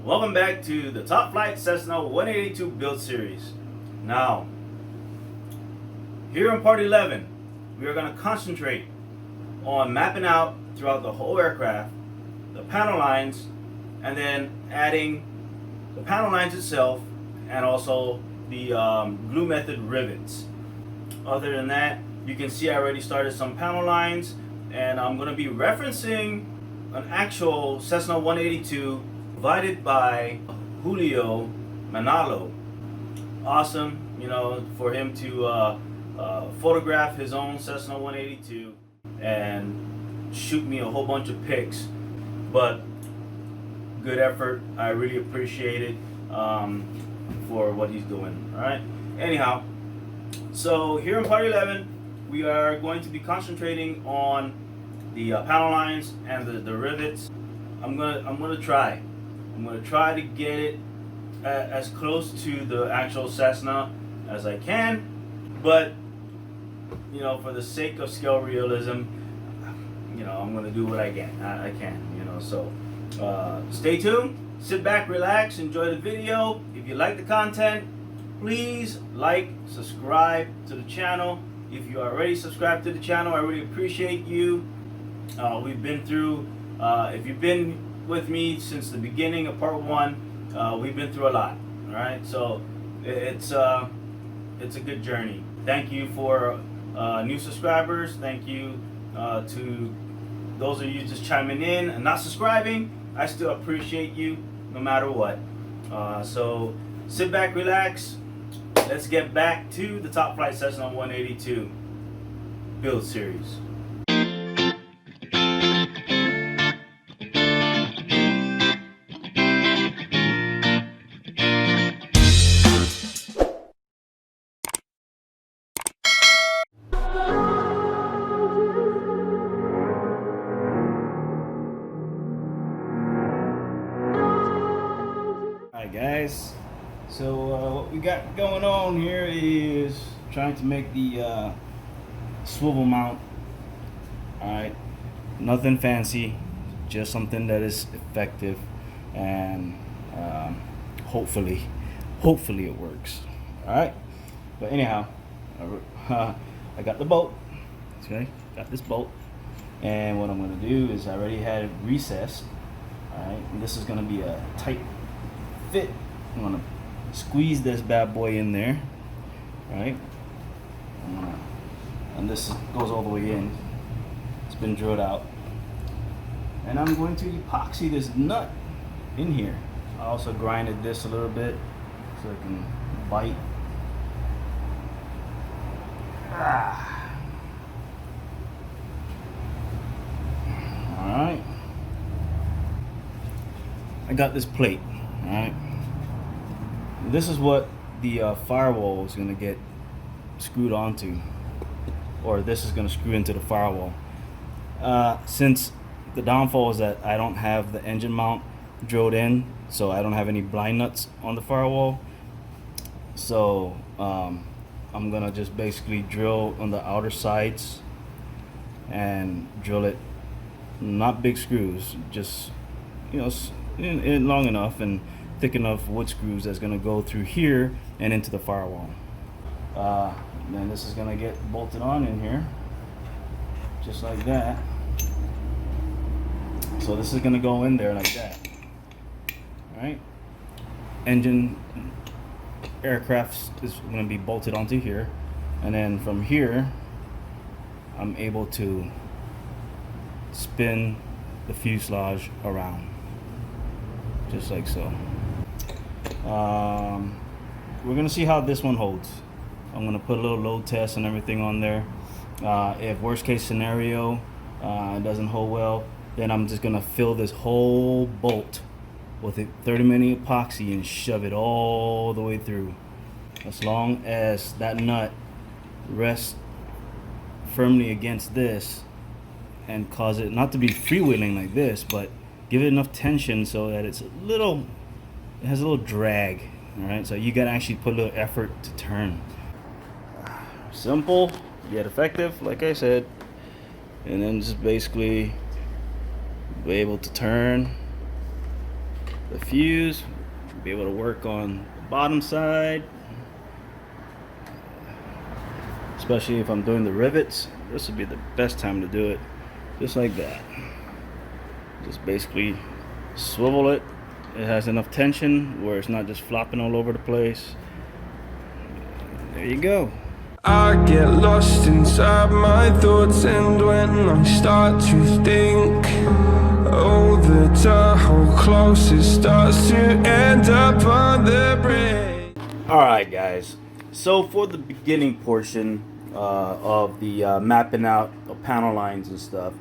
Welcome back to the Top Flite Cessna 182 build series. Now, here in part 11, we are going to concentrate on mapping out throughout the whole aircraft the panel lines, and then adding the panel lines itself and also the glue method rivets. Other than that, you can see I already started some panel lines, and I'm going to be referencing an actual Cessna 182 provided by Julio Manalo. Awesome, for him to photograph his own Cessna 182 and shoot me a whole bunch of pics. But good effort. I really appreciate it for what he's doing. All right. Anyhow, so here in part 11, we are going to be concentrating on the panel lines and the rivets. I'm gonna try to get it as close to the actual Cessna as I can, but for the sake of scale realism, I'm gonna do what I can. So stay tuned, sit back, relax, enjoy the video. If you like the content, please like, subscribe to the channel. If you are already subscribed to the channel, I really appreciate you. We've been through, if you've been with me since the beginning of part 1, we've been through a lot. All right, so it's a good journey. Thank you for new subscribers. Thank you to those of you just chiming in and not subscribing. I still appreciate you no matter what. So sit back, relax. Let's get back to the Top Flite Cessna 182 build series. Alright guys, so what we got going on here is trying to make the swivel mount. Alright, nothing fancy, just something that is effective, and hopefully it works. Alright, but anyhow, I got the bolt. Okay, got this bolt, and what I'm going to do is I already had it recessed. Alright, and this is going to be a tight fit. I'm gonna squeeze this bad boy in there, right? And this goes all the way in. It's been drilled out, and I'm going to epoxy this nut in here. I also grinded this a little bit so it can bite. All right, I got this plate. Alright, this is what the firewall is going to get screwed onto, or this is going to screw into the firewall. Since the downfall is that I don't have the engine mount drilled in, so I don't have any blind nuts on the firewall, so I'm going to just basically drill on the outer sides and drill it, not big screws, just in long enough and thick enough wood screws that's going to go through here and into the firewall. Then this is going to get bolted on in here just like that. So this is going to go in there like that. All right, engine aircraft is going to be bolted onto here, and then from here I'm able to spin the fuselage around just like so. We're gonna see how this one holds. I'm gonna put a little load test and everything on there. If worst case scenario it doesn't hold well, then I'm just gonna fill this whole bolt with a 30mm epoxy and shove it all the way through. As long as that nut rests firmly against this and cause it not to be freewheeling like this, but give it enough tension so that it has a little drag. All right, so you gotta actually put a little effort to turn. Simple yet effective, like I said. And then just basically be able to turn the fuse, be able to work on the bottom side, especially if I'm doing the rivets. This would be the best time to do it, just like that. Just basically swivel it. It has enough tension where it's not just flopping all over the place. There you go. I get lost inside my thoughts, and when I start to think, oh, the Tahoe closest starts to end up on the bridge. Alright guys, so for the beginning portion of the mapping out of panel lines and stuff,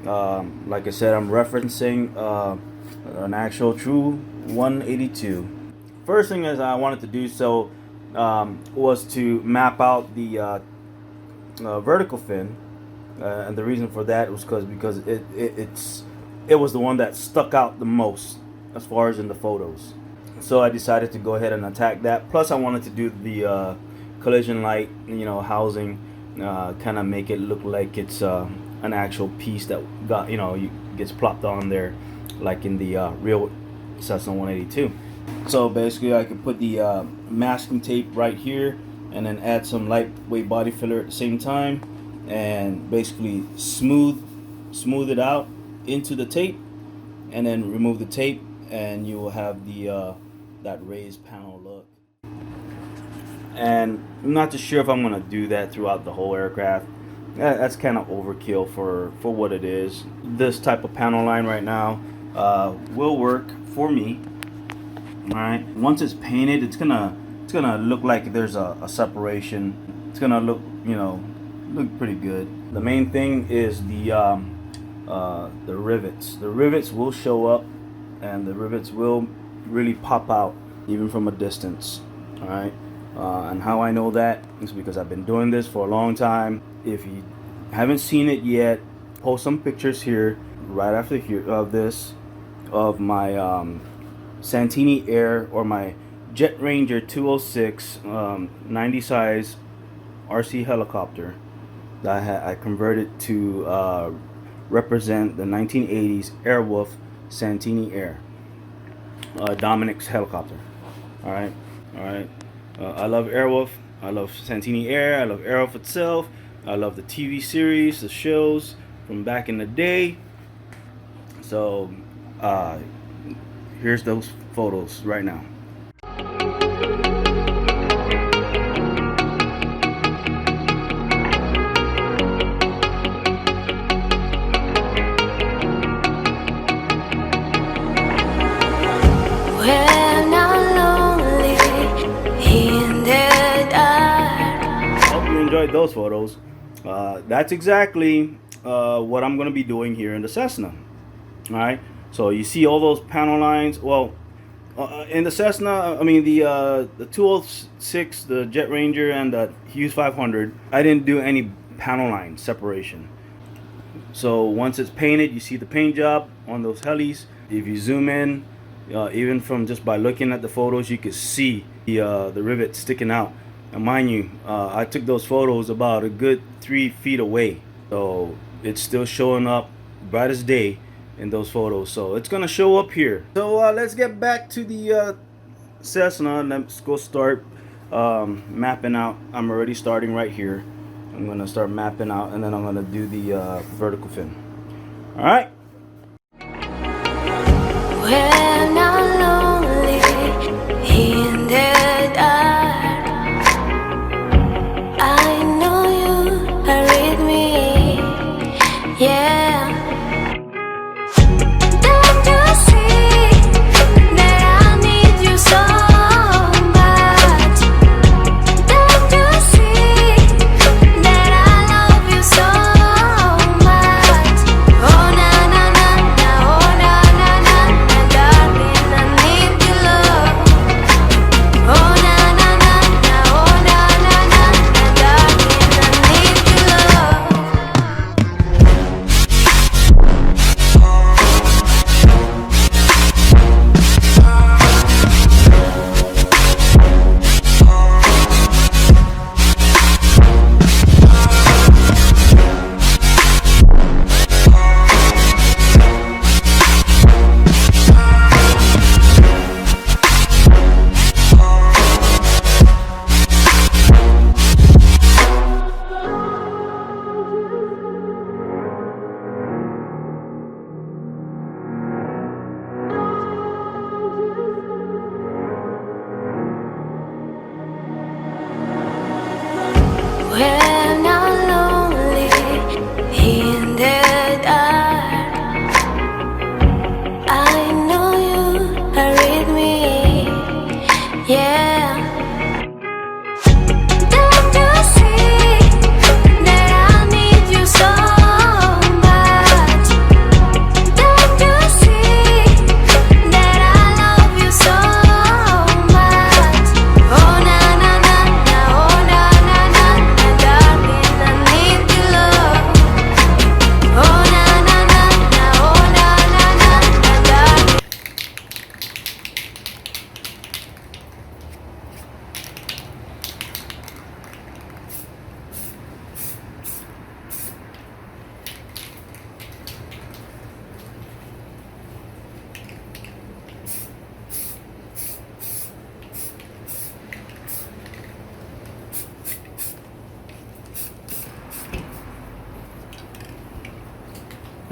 like I said, I'm referencing an actual true 182. First thing is I wanted to do so was to map out the vertical fin, and the reason for that was because it was the one that stuck out the most as far as in the photos. So I decided to go ahead and attack that. Plus I wanted to do the collision light, housing, kind of make it look like it's an actual piece that gets plopped on there like in the real Cessna 182. So basically I could put the masking tape right here and then add some lightweight body filler at the same time, and basically smooth it out into the tape, and then remove the tape, and you will have the that raised panel look. And I'm not too sure if I'm gonna do that throughout the whole aircraft. That's kind of overkill for what it is. This type of panel line right now will work for me. All right, once it's painted, it's gonna look like there's a separation. It's gonna look pretty good. The main thing is the rivets. The rivets will show up, and the rivets will really pop out even from a distance. All right, and how I know that is because I've been doing this for a long time. If you haven't seen it yet, post some pictures here right after here of this, of my Santini Air, or my Jet Ranger 206 90 size RC helicopter that I converted to represent the 1980s Airwolf Santini Air, Dominic's helicopter. All right. I love Airwolf. I love Santini Air. I love Airwolf itself. I love the TV series, the shows from back in the day. So here's those photos right now. When I'm lonely in the dark. Hope you enjoyed those photos. That's exactly what I'm going to be doing here in the Cessna. All right. So you see all those panel lines. Well, in the Cessna, I mean the 206, the Jet Ranger, and the Hughes 500, I didn't do any panel line separation. So once it's painted, you see the paint job on those helis. If you zoom in, even from just by looking at the photos, you can see the rivet sticking out. And mind you, I took those photos about a good 3 feet away, so it's still showing up bright as day in those photos. So it's gonna show up here. So let's get back to the Cessna. Let's go start mapping out. I'm already starting right here. I'm gonna start mapping out, and then I'm gonna do the vertical fin. All right. When I'm lonely in the dark, I know you are with me, yeah. Don't you see that I need you so much? Don't you see that I love you so much? Oh na na na na, oh na na na na, darling, I need when I'm lonely in the dark. I know you are with me, yeah. Don't you see that I need you so much? Don't you see that I love you so much? Oh na na na na, oh na na na na, darling, I need your love. Oh na na na na, oh na na na na, darling.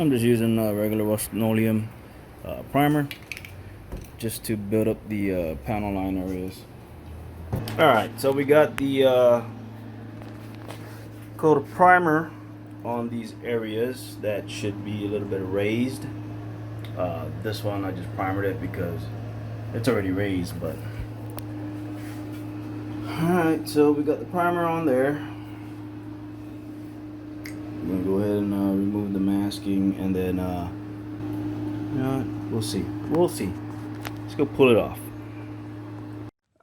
I'm just using regular Rust-Oleum primer just to build up the panel line areas. Alright, so we got the coat of primer on these areas that should be a little bit raised. This one I just primered it because it's already raised, but alright, so we got the primer on there. I'm gonna go ahead and remove the masking, and then you know what? We'll see. Let's go pull it off.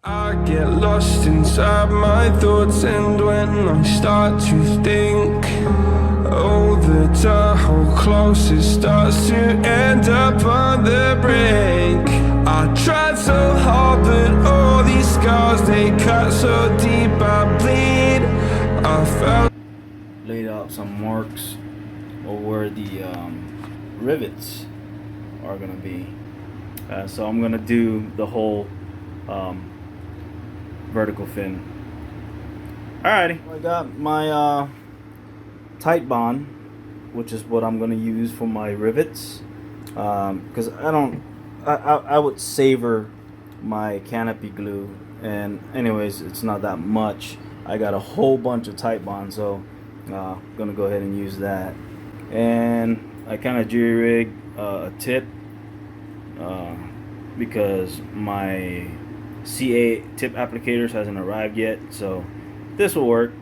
I get lost inside my thoughts, and when I start to think, oh, the time how close it starts to end up on the brink. I tried so hard, but all these scars, they cut so deep, I bleed. I felt Laid out some marks of where the rivets are gonna be. So I'm gonna do the whole vertical fin. Alrighty, I got my tight bond, which is what I'm gonna use for my rivets. Because I would savor my canopy glue, and anyways, it's not that much. I got a whole bunch of tight bond, so gonna go ahead and use that. And I kind of jury rig a tip because my CA tip applicators hasn't arrived yet, so this will work,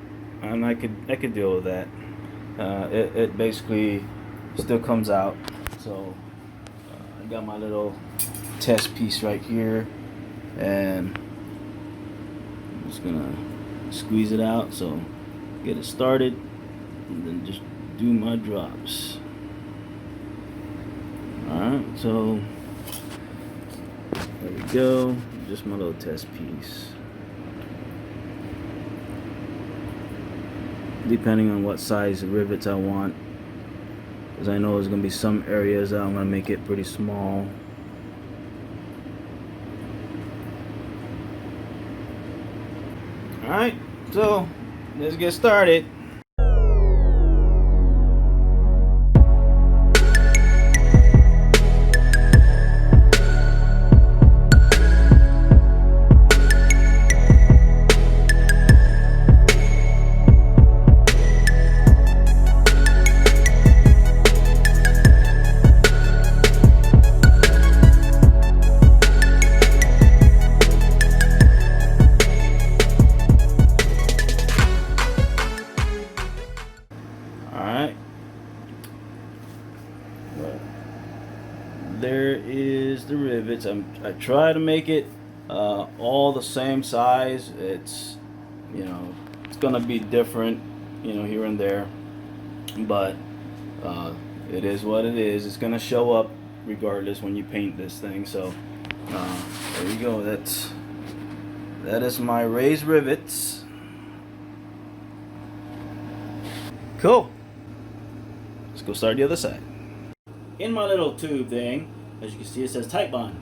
and I could deal with that. It basically still comes out. So I got my little test piece right here, and I'm just gonna squeeze it out, so get it started, and then just do my drops. Alright, so there we go. Just my little test piece. Depending on what size rivets I want, because I know there's going to be some areas that I'm going to make it pretty small. Alright, so let's get started. Alright, well, there is the rivets. I try to make it all the same size. It's, you know, it's gonna be different, you know, here and there, but it is what it is. It's gonna show up regardless when you paint this thing. So there you go. That is my raised rivets. Cool. Let's go start the other side. In my little tube thing, as you can see, it says tight bond.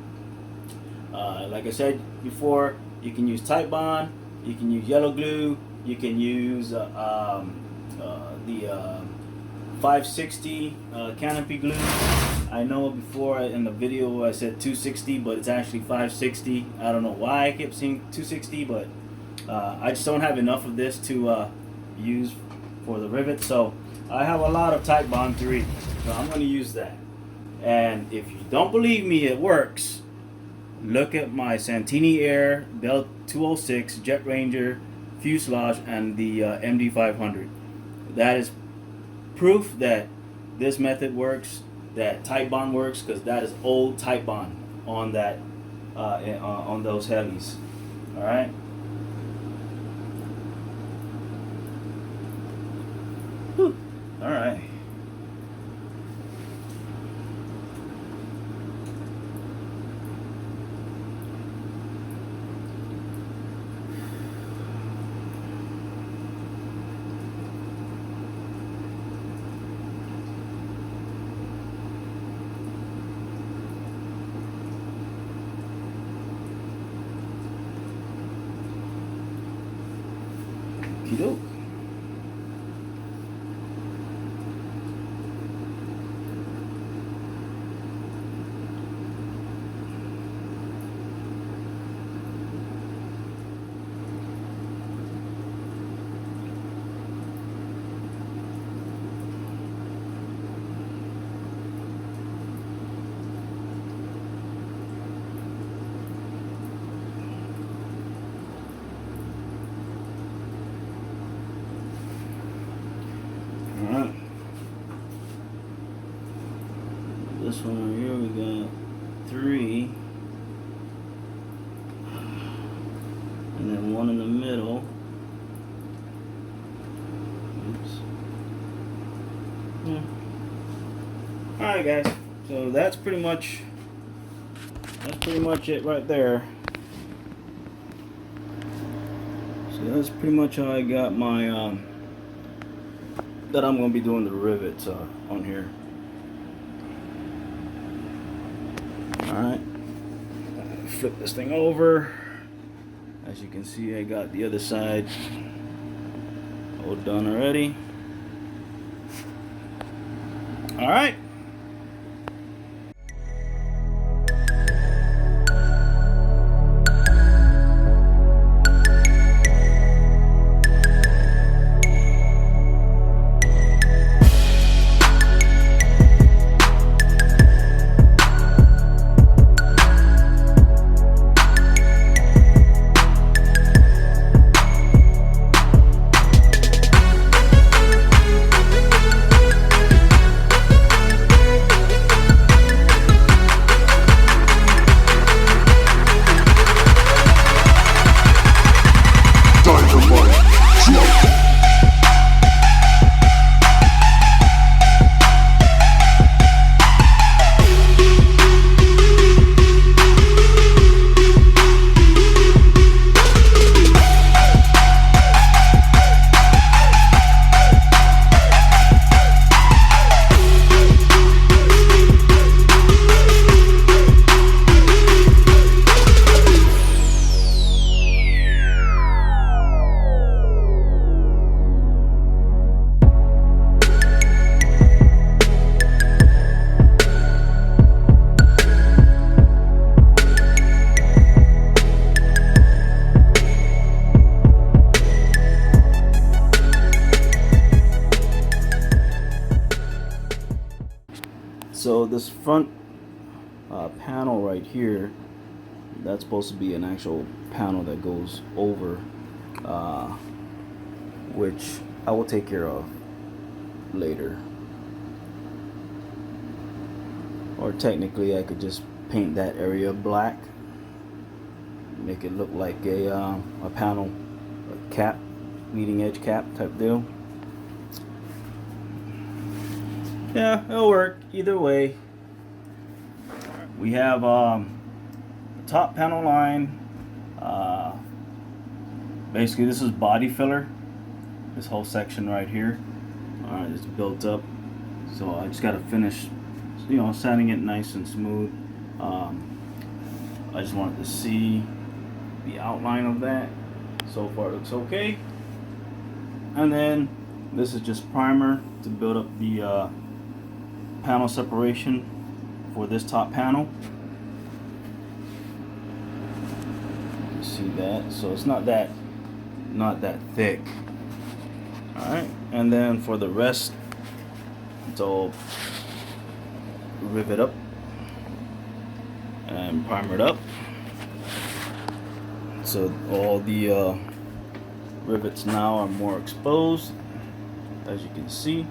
Like I said before, you can use tight bond, you can use yellow glue, you can use the 560 canopy glue. I know before in the video I said 260, but it's actually 560. I don't know why I kept saying 260, but I just don't have enough of this to use for the rivet. So I have a lot of Type Bond 3, so I'm going to use that. And if you don't believe me, it works. Look at my Santini Air Bell 206 Jet Ranger fuselage and the MD500. That is proof that this method works, that Type Bond works, because that is old Type Bond on that on those heavies. All right. Whew. All right. Okey-doke. Alright. This one right here, we got 3. And then one in the middle. Oops. Alright guys, so that's pretty much it right there. So that's pretty much how I got my that I'm going to be doing the rivets on here. Alright, flip this thing over. As you can see, I got the other side all done already. Alright. So this front panel right here, that's supposed to be an actual panel that goes over, which I will take care of later. Or technically I could just paint that area black, make it look like a panel, a cap, leading edge cap type deal. Yeah, it'll work either way. We have the top panel line. Basically, this is body filler. This whole section right here. Alright, it's built up. So I just got to finish, sanding it nice and smooth. I just wanted to see the outline of that. So far, it looks okay. And then this is just primer to build up the panel separation for this top panel. You see that? So it's not that thick. Alright, and then for the rest, it's all rivet up and primered up. So all the rivets now are more exposed, as you can see.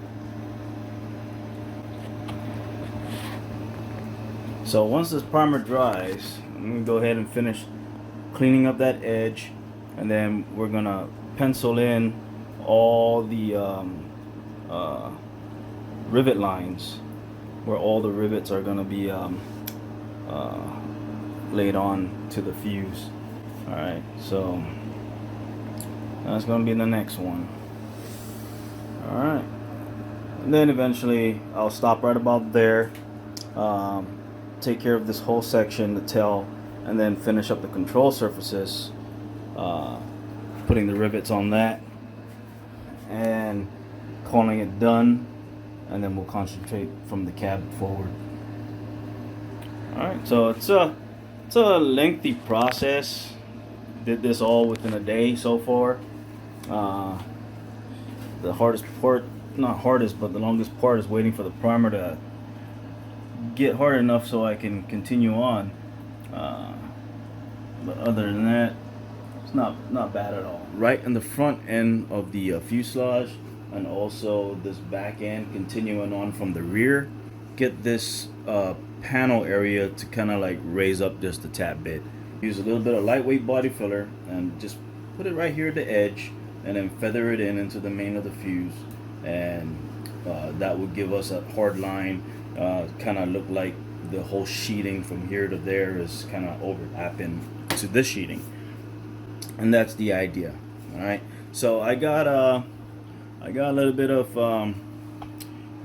So once this primer dries, I'm going to go ahead and finish cleaning up that edge, and then we're going to pencil in all the rivet lines where all the rivets are going to be laid on to the fuse. Alright, so that's going to be the next one. Alright, and then eventually I'll stop right about there, take care of this whole section, the tail, and then finish up the control surfaces, putting the rivets on that and calling it done, and then we'll concentrate from the cab forward. Alright, so it's a lengthy process. Did this all within a day so far. The hardest part, not hardest, but the longest part is waiting for the primer to get hard enough so I can continue on. But other than that, it's not bad at all. Right in the front end of the fuselage, and also this back end continuing on from the rear, get this panel area to kind of like raise up just a tad bit. Use a little bit of lightweight body filler and just put it right here at the edge, and then feather it into the main of the fuse, and that would give us a hard line. Kind of look like the whole sheeting from here to there is kind of overlapping to this sheeting, and that's the idea. All right, so I got a little bit of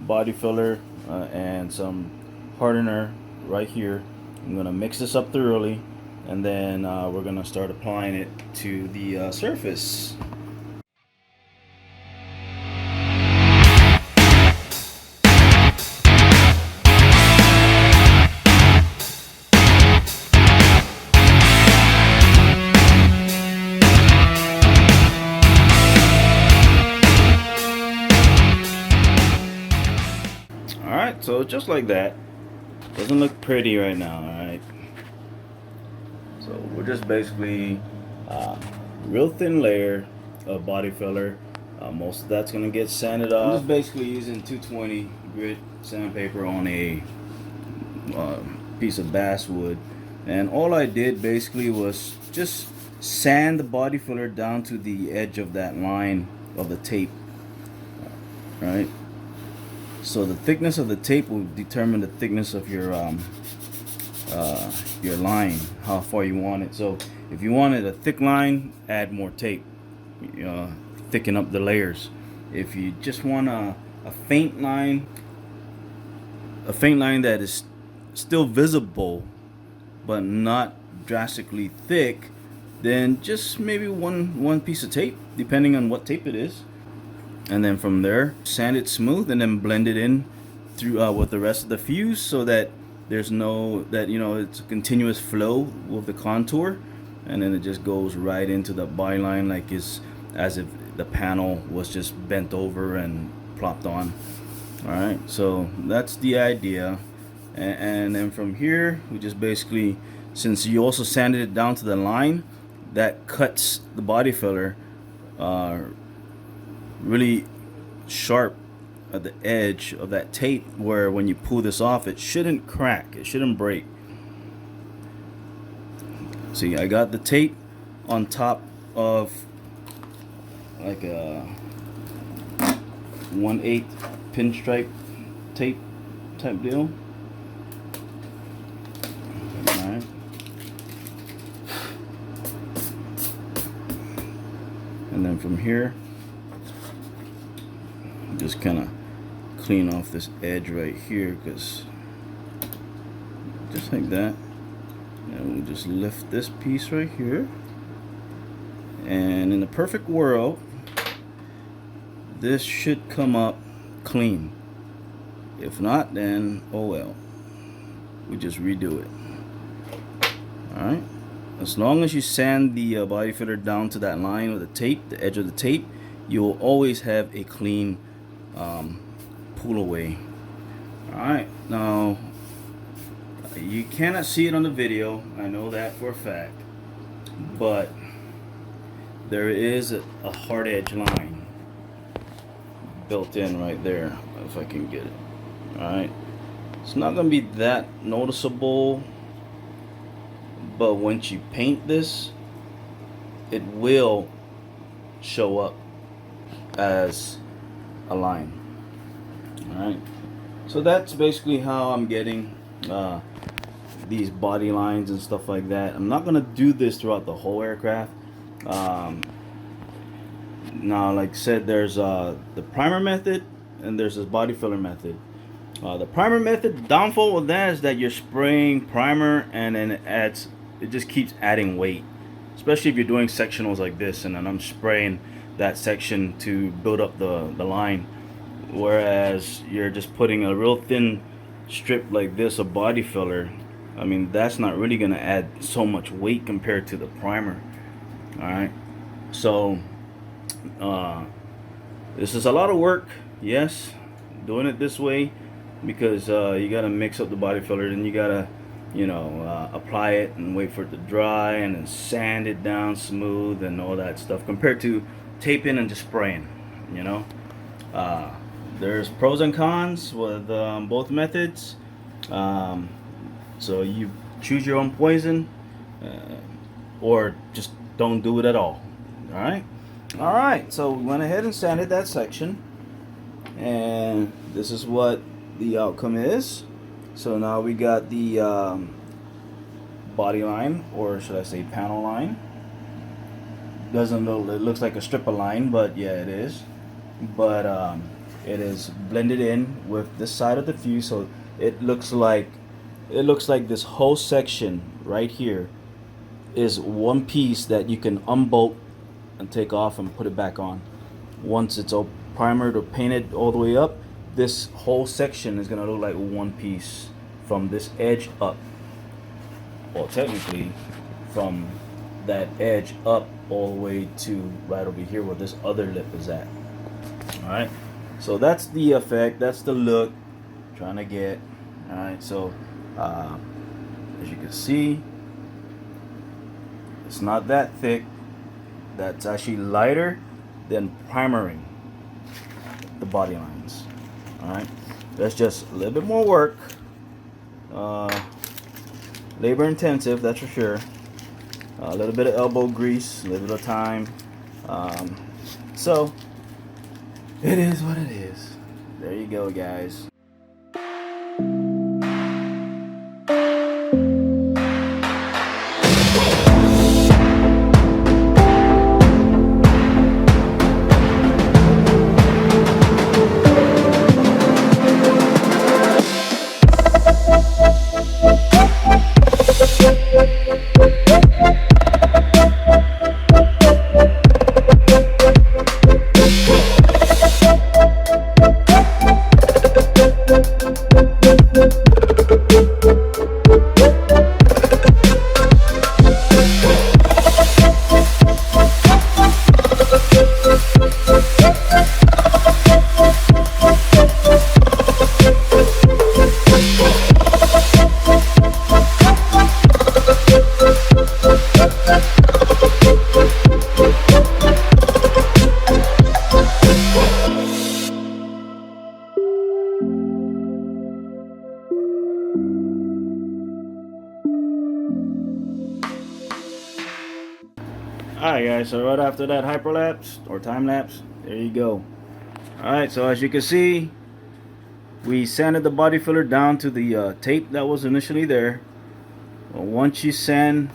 body filler and some hardener right here. I'm gonna mix this up thoroughly, and then we're gonna start applying it to the surface. Alright, so just like that. Doesn't look pretty right now, alright? So we're just basically real thin layer of body filler. Most of that's gonna get sanded off. I'm just basically using 220 grit sandpaper on a piece of basswood, and all I did basically was just sand the body filler down to the edge of that line of the tape. Right? So the thickness of the tape will determine the thickness of your line, how far you want it. So if you wanted a thick line, add more tape, thicken up the layers. If you just want a faint line that is still visible but not drastically thick, then just maybe one piece of tape, depending on what tape it is. And then from there, sand it smooth, and then blend it in through with the rest of the fuse, so that there's it's a continuous flow with the contour, and then it just goes right into the byline like it's as if the panel was just bent over and plopped on. All right, so that's the idea. And then from here, we just basically, since you also sanded it down to the line, that cuts the body filler really sharp at the edge of that tape, where when you pull this off, it shouldn't crack, it shouldn't break. See, I got the tape on top of like a 1/8 pinstripe tape type deal. Alright. And then from here, just kind of clean off this edge right here, because just like that, and we'll just lift this piece right here, and in the perfect world this should come up clean. If not, then oh well, we just redo it. Alright, as long as you sand the body filler down to that line with the tape, the edge of the tape, you'll always have a clean pull away. Alright, now you cannot see it on the video, I know that for a fact, but there is a hard edge line built in right there, if I can get it. Alright, it's not going to be that noticeable, but once you paint this, it will show up as a line. Alright, so that's basically how I'm getting these body lines and stuff like that. I'm not gonna do this throughout the whole aircraft. Now, like I said, there's the primer method and there's this body filler method. The primer method, the downfall of that is that you're spraying primer and then it just keeps adding weight, especially if you're doing sectionals like this, and then I'm spraying that section to build up the line, whereas you're just putting a real thin strip like this of body filler. I mean, that's not really going to add so much weight compared to the primer. Alright, so this is a lot of work, yes, doing it this way, because you got to mix up the body filler, then you got to, you know, apply it and wait for it to dry and then sand it down smooth and all that stuff, compared to taping and just spraying. You know, there's pros and cons with both methods, so you choose your own poison, or just don't do it at all. Alright, so we went ahead and sanded that section, and this is what the outcome is. So now we got the body line, or should I say panel line. Doesn't look, it looks like a strip of line, but yeah, it is. But it is blended in with this side of the fuse, so it looks like this whole section right here is one piece that you can unbolt and take off and put it back on. Once it's all primered or painted all the way up, this whole section is gonna look like one piece from this edge up. Well, technically from that edge up all the way to right over here where this other lip is at. Alright, so that's the effect, that's the look I'm trying to get. Alright, so as you can see, it's not that thick. That's actually lighter than primering the body lines. Alright, that's just a little bit more work, labor intensive, that's for sure. A little bit of elbow grease, a little bit of time, so it is what it is. There you go, guys. Alright guys, so right after that hyperlapse or time lapse, there you go. Alright, so as you can see, we sanded the body filler down to the tape that was initially there. Well, once you sand,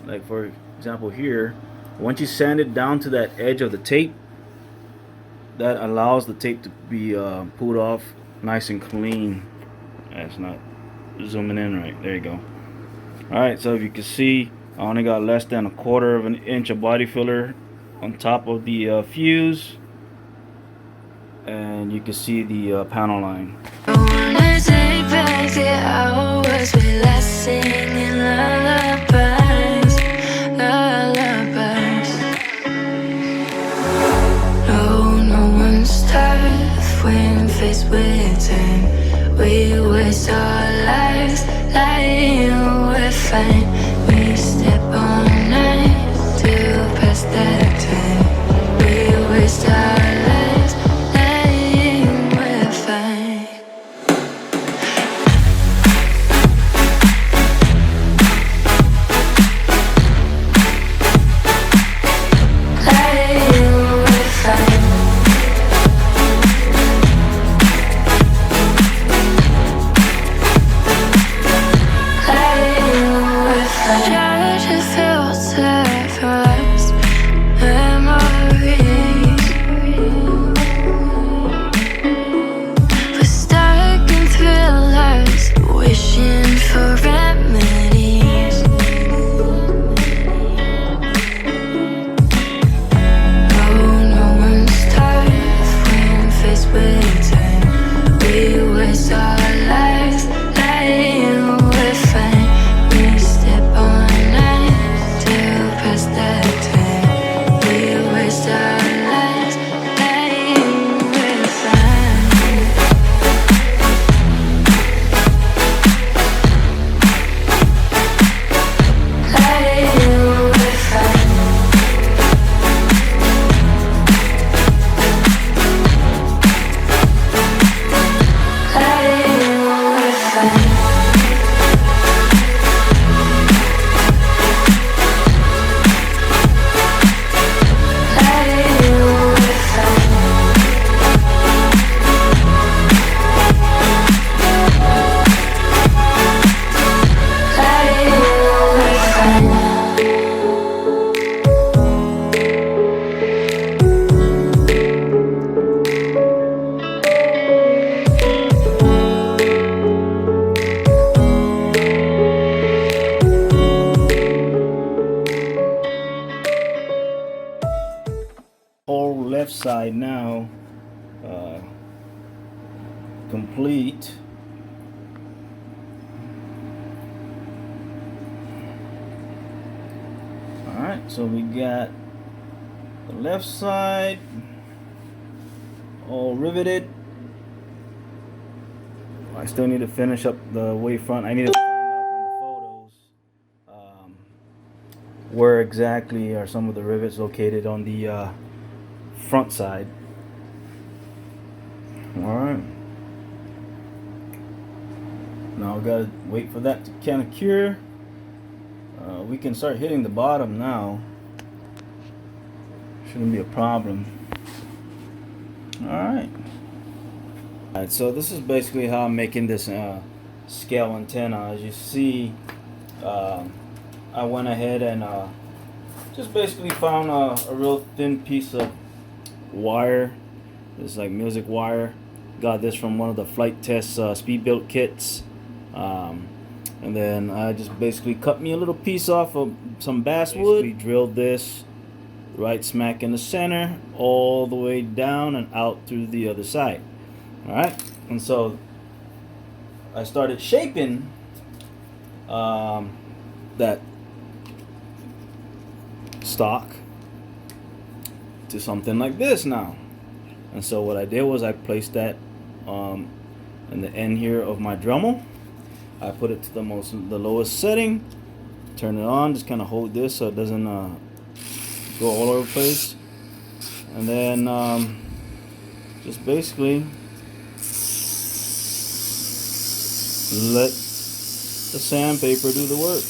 like for example here, once you sand it down to that edge of the tape, that allows the tape to be pulled off nice and clean. That's not zooming in right, there you go. Alright, so if you can see, I only got less than 1/4 of an inch of body filler on top of the fuse, and you can see the panel line. I wanna take back the hours we last singing lullabies, lullabies. fine. We step on night to pass that time. We waste our lives lying, we're fine. Lying, we're fine. Try to filter for us memories. We're stuck in thrillers, wishing for remedies. Oh, no one's tough when faced with time. We waste our lives lying, we're fine. We step on night to pass that time. We waste our lives lying, we're fine. Lying, we're fine. Lying, we're fine. Whole left side now complete. Alright, so we got the left side all riveted. I still need to finish up the way front. I need to find out on the photos where exactly are some of the rivets located on the front side. Alright. Now we gotta wait for that to kind of cure. We can start hitting the bottom now. Shouldn't be a problem. Alright. Alright, so this is basically how I'm making this scale antenna. As you see, I went ahead and just basically found a real thin piece of wire. It's like music wire. Got this from one of the Flite Cessna speed built kits. And then I just basically cut me a little piece off of some basswood. We drilled this right smack in the center, all the way down and out through the other side. Alright, and so I started shaping that stock to something like this now. And so what I did was I placed that in the end here of my Dremel. I put it to the lowest setting, turn it on, just kind of hold this so it doesn't go all over the place, and then just basically let the sandpaper do the work.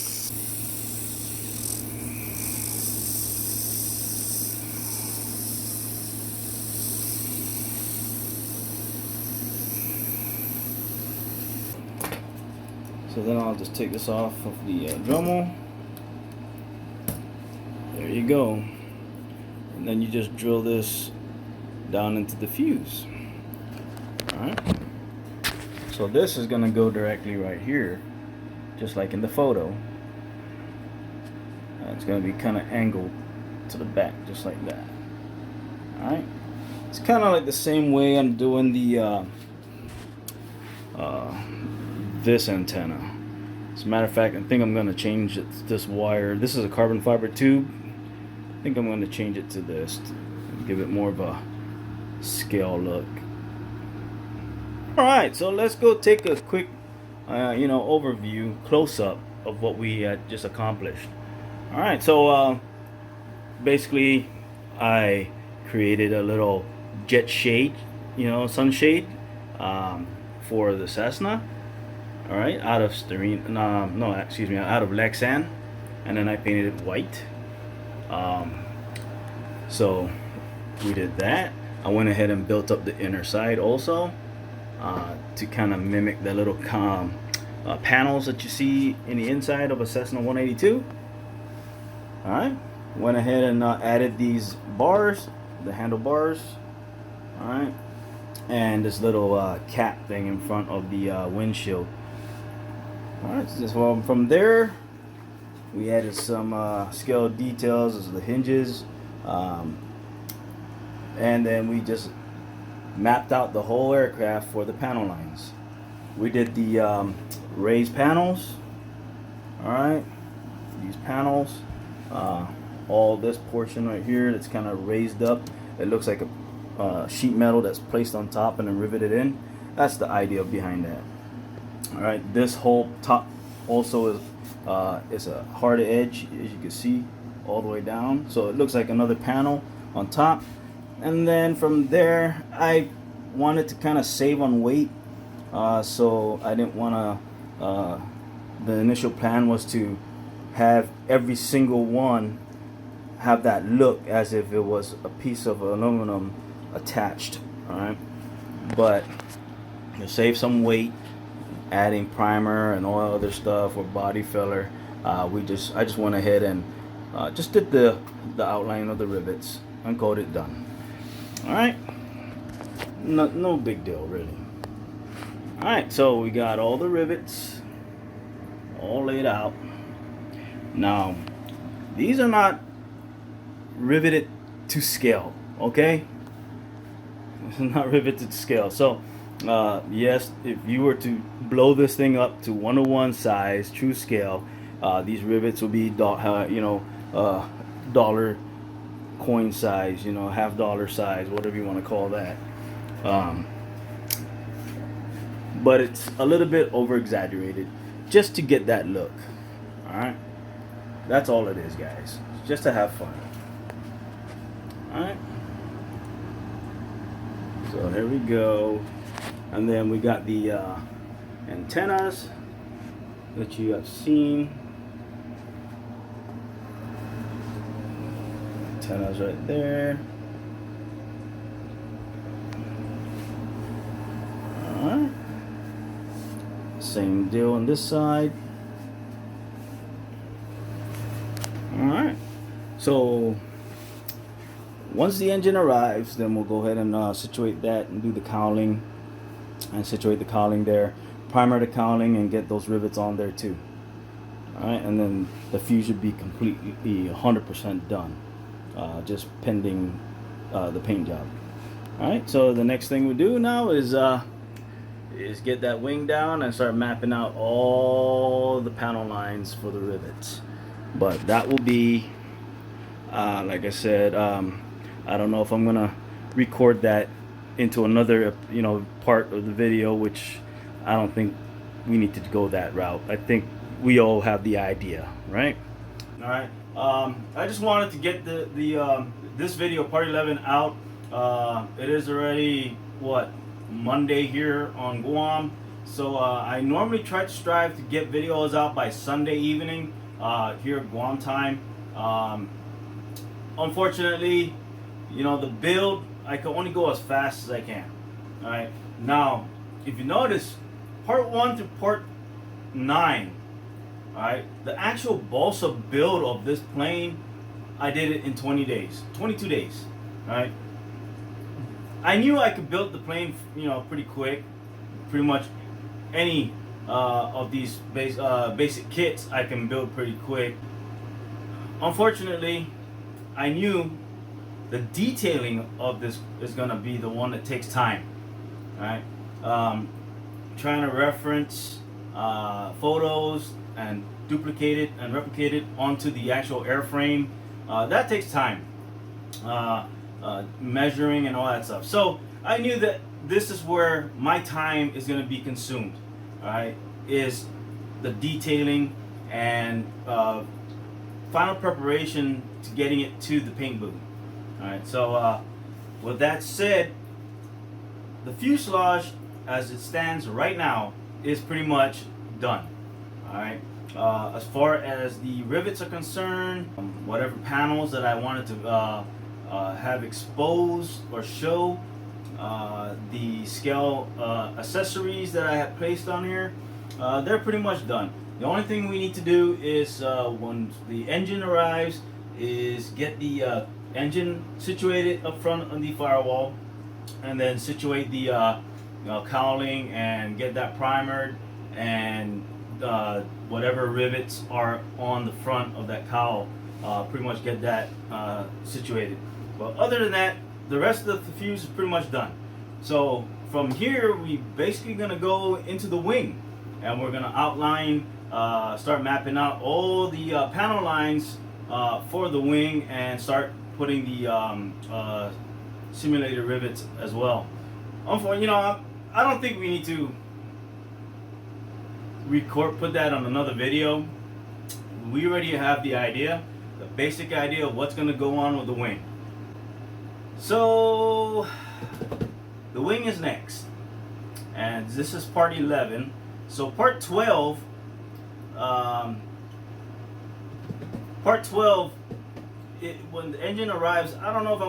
So then I'll just take this off of the Dremel. There you go. And then you just drill this down into the fuse. Alright. So this is going to go directly right here, just like in the photo. It's going to be kind of angled to the back, just like that. Alright. It's kind of like the same way I'm doing the this antenna. As a matter of fact, I think I'm going to change it to this wire. This is a carbon fiber tube. I think I'm going to change it to this to give it more of a scale look. Alright, so let's go take a quick overview, close up of what we had just accomplished. All right, so basically I created a little jet shade, sunshade, for the Cessna. All right, out of styrene, no, excuse me, out of Lexan, and then I painted it white. So we did that. I went ahead and built up the inner side also, to kind of mimic the little panels that you see in the inside of a Cessna 182. All right, went ahead and added these bars, the handlebars. All right, and this little cap thing in front of the windshield. All right, so from there we added some scale details as the hinges, and then we just mapped out the whole aircraft for the panel lines. We did the raised panels. All right, these panels, all this portion right here that's kind of raised up, it looks like a sheet metal that's placed on top and then riveted in. That's the idea behind that. All right, this whole top also is a hard edge, as you can see, all the way down, so it looks like another panel on top. And then from there I wanted to kind of save on weight, so I didn't want to the initial plan was to have every single one have that look as if it was a piece of aluminum attached. All right, but to save some weight, adding primer and all other stuff or body filler, I just went ahead and just did the outline of the rivets, uncoated, done. All right, no big deal really. All right, so we got all the rivets all laid out. Now these are not riveted to scale, okay? It's not riveted to scale. So yes, if you were to blow this thing up to 1:1 size, true scale, these rivets will be dollar coin size, $half size, whatever you want to call that. But it's a little bit over exaggerated just to get that look. All right, that's all it is, guys, just to have fun. All right, so here we go. And then we got the antennas that you have seen. Antennas right there. Alright. Same deal on this side. Alright. So once the engine arrives, then we'll go ahead and situate that and do the cowling. And situate the cowling there, primer the cowling, and get those rivets on there too. Alright, and then the fuse should be completely 100% done, just pending the paint job. Alright, so the next thing we do now is get that wing down and start mapping out all the panel lines for the rivets. But that will be, like I said, I don't know if I'm gonna record that into another part of the video, which I don't think we need to go that route. I think we all have the idea, right? All right, I just wanted to get this video, part 11, out. It is already Monday here on Guam, so I normally try to strive to get videos out by Sunday evening here at Guam time. Unfortunately, the build, I can only go as fast as I can. All right. Now, if you notice, part 1 through part 9, all right, the actual balsa build of this plane, I did it in 22 days. All right. I knew I could build the plane, pretty quick. Pretty much any of these basic kits I can build pretty quick. Unfortunately, I knew the detailing of this is going to be the one that takes time. Right? Trying to reference photos and duplicate it and replicate it onto the actual airframe, that takes time. Measuring and all that stuff. So I knew that this is where my time is going to be consumed. All right, is the detailing and final preparation to getting it to the paint booth. Alright, so with that said, the fuselage as it stands right now is pretty much done. Alright, as far as the rivets are concerned, whatever panels that I wanted to have exposed or show, the scale accessories that I have placed on here, they're pretty much done. The only thing we need to do is when the engine arrives is get the engine situated up front on the firewall, and then situate the cowling and get that primered, and whatever rivets are on the front of that cowl, pretty much get that situated. But other than that, the rest of the fuse is pretty much done. So from here, we basically gonna go into the wing, and we're gonna outline, start mapping out all the panel lines for the wing, and start putting the simulated rivets as well. You know, I don't think we need to put that on another video. We already have the idea, the basic idea of what's gonna go on with the wing. So the wing is next, and this is part 11. So part 12, when the engine arrives, I don't know if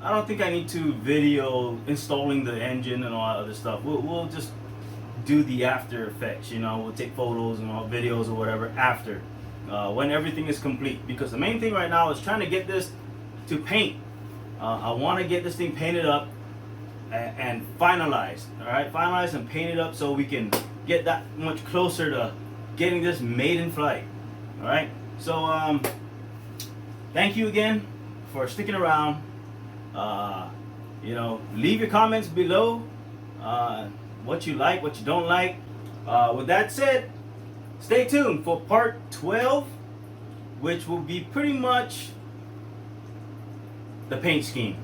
I don't think I need to video installing the engine and all that other stuff. We'll just do the after effects, you know. We'll take photos and all videos or whatever after, when everything is complete. Because the main thing right now is trying to get this to paint. I want to get this thing painted up and finalized. All right, finalized and painted up so we can get that much closer to getting this made in flight. All right. So thank you again for sticking around. You know, leave your comments below. What you like, what you don't like. With that said, stay tuned for part 12, which will be pretty much the paint scheme.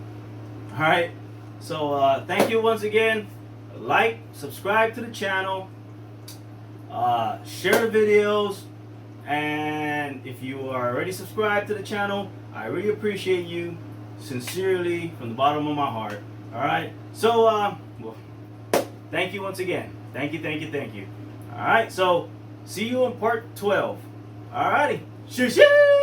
Alright, so thank you once again. Like, subscribe to the channel, share the videos, and if you are already subscribed to the channel, I really appreciate you, sincerely, from the bottom of my heart. Alright, so well, thank you once again. Thank you. Alright, so see you in part 12. Alrighty. Shoo shoo!